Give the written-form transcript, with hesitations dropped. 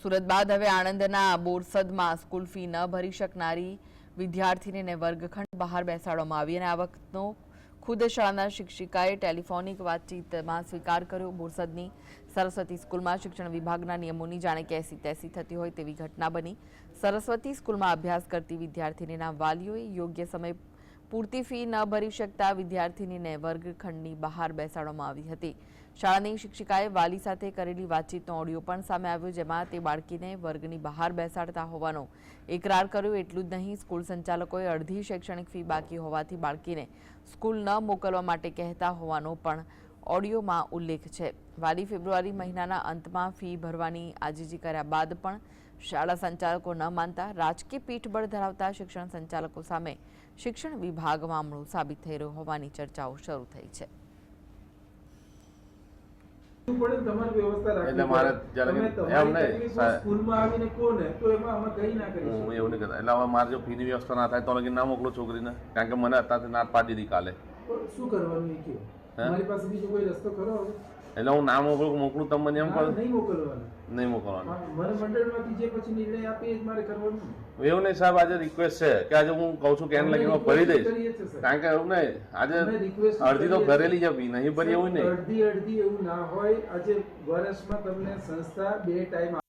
સુરત બાદ હવે આણંદના બોરસદમાં school fee ન ભરી શકનારી વિદ્યાર્થીનીને વર્ગખંડ બહાર બેસાડવામાં આવી અને આ વખતનો ખુદ શાળાના શિક્ષિકાએ ટેલિફોનિક વાતચીતમાં સ્વીકાર કર્યો। બોરસદની સરસ્વતી સ્કૂલમાં શિક્ષણ વિભાગના નિયમોની જાણે કે એસી તેસી થતી હોય તેવી ઘટના બની। સરસ્વતી સ્કૂલમાં અભ્યાસ કરતી વિદ્યાર્થીનીના વાલીઓએ યોગ્ય સમય પૂરતી ફી ન ભરી શકતા વિદ્યાર્થીનીને વર્ગખંડની બહાર બેસાડવામાં આવી હતી। શાળાની શિક્ષિકાએ વાલી સાથે કરેલી વાતચીતનો ઓડિયો પણ સામે આવ્યો, જેમાં તે બાળકીને વર્ગની બહાર બેસાડતા હોવાનો ઇકરાર કર્યો। એટલું જ નહીં, સ્કૂલ સંચાલકોએ અડધી શૈક્ષણિક ફી બાકી હોવાથી બાળકીને સ્કૂલ ન મોકલવા માટે કહેતા હોવાનો પણ ઓડિયોમાં ઉલ્લેખ છે। વાલી ફેબ્રુઆરી મહિનાના અંતમાં ફી ભરવાની આજીજી કર્યા બાદ પણ શાળા સંચાલકો ન માનતા રાજકીય પીઠબળ ધરાવતા શિક્ષણ સંચાલકો સામે શિક્ષણ વિભાગ મામલો સાબિત થઈ રહ્યો હોવાની ચર્ચાઓ શરૂ થઈ છે। વ્યવસ્થા ના થાય તો ના મોકલો છોકરીને, કારણ કે મને અત્યારે ના પાડી દીધી કાલે। શું કરવાનું મારી પાસે બીજો કોઈ રસ્તો ખરો? એટલે હું ના મોકલું તમે મને એમ કરો? નહીં મોકલવાનું, નહીં મોકલવાનું। મને મંડળમાંથી જે પછી નિર્ણય આપે એ જ મારે કરવાનું। એવું નહીં સાહેબ, આજે રિક્વેસ્ટ છે કે આજે હું કહું છું કે એને લગીને ભરી દઈશ, કારણ કે એવું નહીં આજે અડધી તો ભરેલી જ નહીં ભરી એવું નહીં, અડધી એવું ના હોય। આજે વર્ષમાં તમને સંસ્થા 2 ટાઈમ